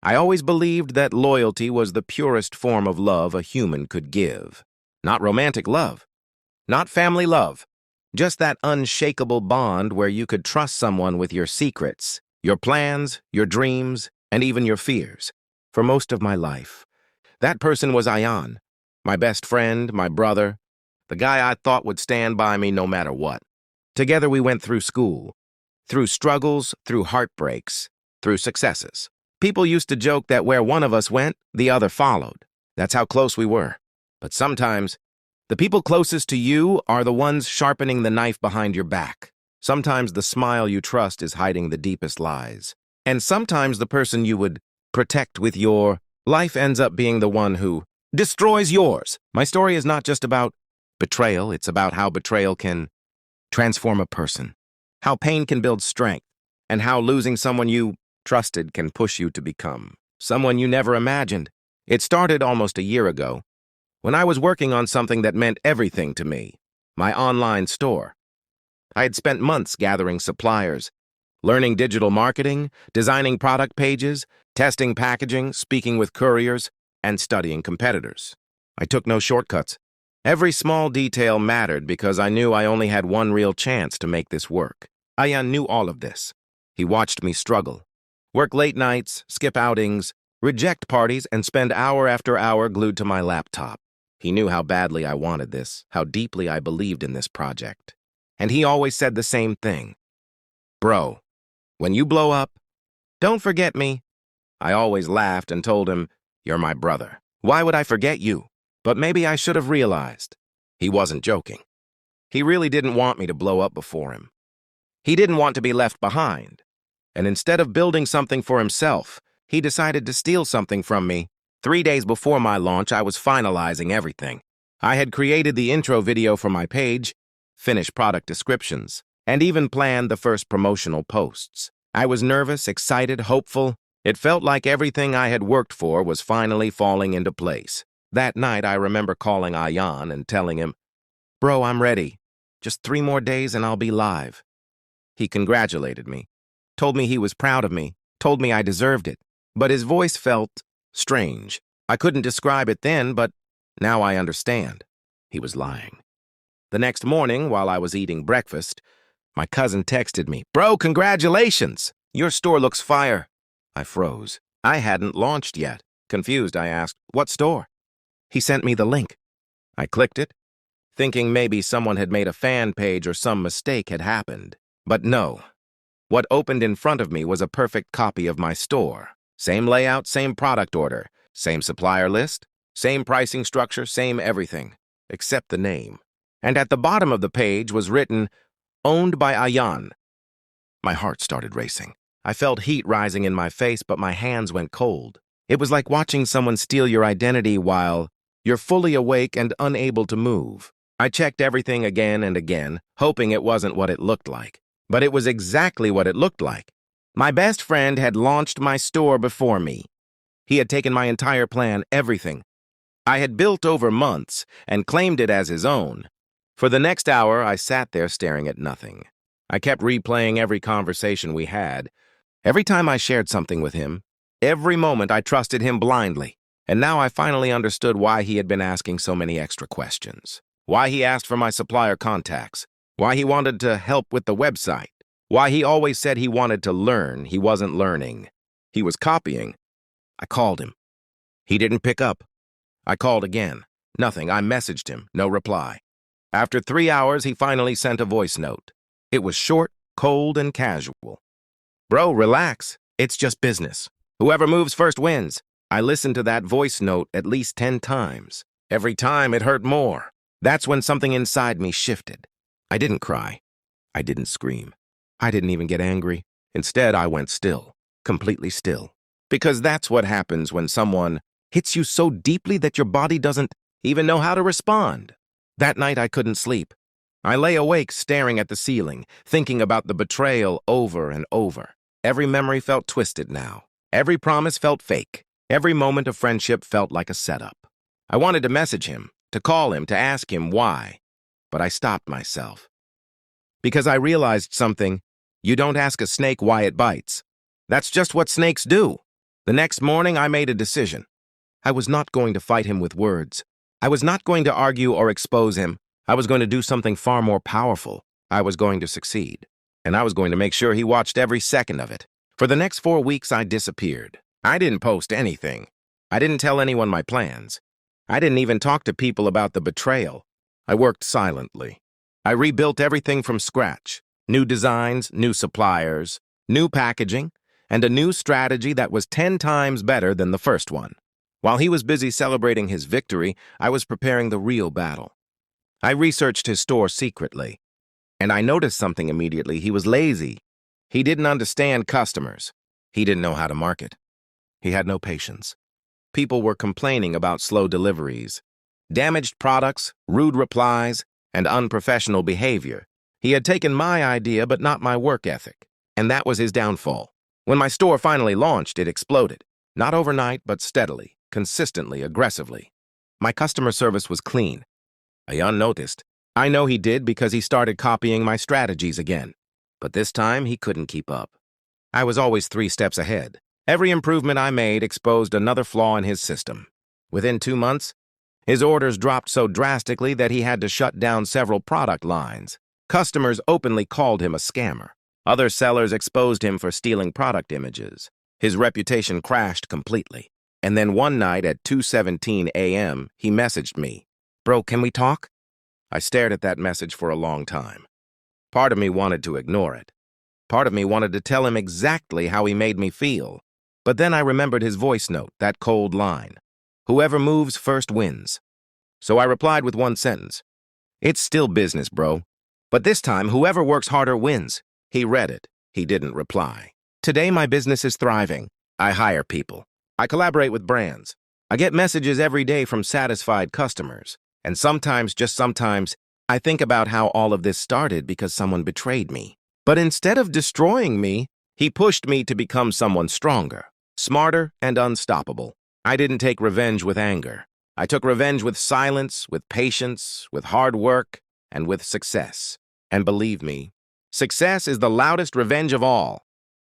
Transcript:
I always believed that loyalty was the purest form of love a human could give. Not romantic love, not family love, just that unshakable bond where you could trust someone with your secrets, your plans, your dreams, and even your fears. For most of my life, that person was Ayan, my best friend, my brother, the guy I thought would stand by me no matter what. Together we went through school, through struggles, through heartbreaks, through successes. People used to joke that where one of us went, the other followed. That's how close we were. But sometimes, the people closest to you are the ones sharpening the knife behind your back. Sometimes the smile you trust is hiding the deepest lies. And sometimes the person you would protect with your life ends up being the one who destroys yours. My story is not just about betrayal, it's about how betrayal can transform a person, how pain can build strength, and how losing someone you trusted can push you to become someone you never imagined. It started almost a year ago, when I was working on something that meant everything to me, my online store. I had spent months gathering suppliers, learning digital marketing, designing product pages, testing packaging, speaking with couriers, and studying competitors. I took no shortcuts. Every small detail mattered because I knew I only had one real chance to make this work. Ayan knew all of this. He watched me struggle, work late nights, skip outings, reject parties, and spend hour after hour glued to my laptop. He knew how badly I wanted this, how deeply I believed in this project. And he always said the same thing. Bro, when you blow up, don't forget me. I always laughed and told him, you're my brother. Why would I forget you? But maybe I should have realized. He wasn't joking. He really didn't want me to blow up before him. He didn't want to be left behind. And instead of building something for himself, he decided to steal something from me. 3 days before my launch, I was finalizing everything. I had created the intro video for my page, finished product descriptions, and even planned the first promotional posts. I was nervous, excited, hopeful. It felt like everything I had worked for was finally falling into place. That night, I remember calling Ayan and telling him, Bro, I'm ready. Just 3 more days and I'll be live. He congratulated me, told me he was proud of me, told me I deserved it. But his voice felt strange. I couldn't describe it then, but now I understand. He was lying. The next morning, while I was eating breakfast, my cousin texted me, Bro, congratulations! Your store looks fire. I froze. I hadn't launched yet. Confused, I asked, What store? He sent me the link. I clicked it, thinking maybe someone had made a fan page or some mistake had happened. But no. What opened in front of me was a perfect copy of my store. Same layout, same product order, same supplier list, same pricing structure, same everything, except the name. And at the bottom of the page was written, Owned by Ayan. My heart started racing. I felt heat rising in my face, but my hands went cold. It was like watching someone steal your identity while you're fully awake and unable to move. I checked everything again and again, hoping it wasn't what it looked like. But it was exactly what it looked like. My best friend had launched my store before me. He had taken my entire plan, everything I had built over months, and claimed it as his own. For the next hour, I sat there staring at nothing. I kept replaying every conversation we had. Every time I shared something with him, every moment I trusted him blindly. And now I finally understood why he had been asking so many extra questions. Why he asked for my supplier contacts. Why he wanted to help with the website. Why he always said he wanted to learn, he wasn't learning. He was copying. I called him. He didn't pick up. I called again. Nothing. I messaged him. No reply. After 3 hours, he finally sent a voice note. It was short, cold, and casual. Bro, relax. It's just business. Whoever moves first wins. I listened to that voice note at least 10 times. Every time it hurt more. That's when something inside me shifted. I didn't cry. I didn't scream. I didn't even get angry. Instead, I went still. Completely still. Because that's what happens when someone hits you so deeply that your body doesn't even know how to respond. That night, I couldn't sleep. I lay awake staring at the ceiling, thinking about the betrayal over and over. Every memory felt twisted now. Every promise felt fake. Every moment of friendship felt like a setup. I wanted to message him, to call him, to ask him why. But I stopped myself. Because I realized something. You don't ask a snake why it bites. That's just what snakes do. The next morning, I made a decision. I was not going to fight him with words. I was not going to argue or expose him. I was going to do something far more powerful. I was going to succeed. And I was going to make sure he watched every second of it. For the next 4 weeks, I disappeared. I didn't post anything. I didn't tell anyone my plans. I didn't even talk to people about the betrayal. I worked silently. I rebuilt everything from scratch. New designs, new suppliers, new packaging, and a new strategy that was 10 times better than the first one. While he was busy celebrating his victory, I was preparing the real battle. I researched his store secretly, and I noticed something immediately. He was lazy. He didn't understand customers. He didn't know how to market. He had no patience. People were complaining about slow deliveries, damaged products, rude replies, and unprofessional behavior. He had taken my idea but not my work ethic, and that was his downfall. When my store finally launched, it exploded. Not overnight, but steadily, consistently, aggressively. My customer service was clean. Unnoticed. I know he did because he started copying my strategies again. But this time, he couldn't keep up. I was always 3 steps ahead. Every improvement I made exposed another flaw in his system. Within 2 months, his orders dropped so drastically that he had to shut down several product lines. Customers openly called him a scammer. Other sellers exposed him for stealing product images. His reputation crashed completely. And then one night at 2:17 a.m., he messaged me, "Bro, can we talk?" I stared at that message for a long time. Part of me wanted to ignore it. Part of me wanted to tell him exactly how he made me feel. But then I remembered his voice note, that cold line. Whoever moves first wins. So I replied with one sentence. "It's still business, bro. But this time, whoever works harder wins." He read it. He didn't reply. Today, my business is thriving. I hire people. I collaborate with brands. I get messages every day from satisfied customers. And sometimes, just sometimes, I think about how all of this started because someone betrayed me. But instead of destroying me, he pushed me to become someone stronger, smarter, and unstoppable. I didn't take revenge with anger. I took revenge with silence, with patience, with hard work, and with success. And believe me, success is the loudest revenge of all.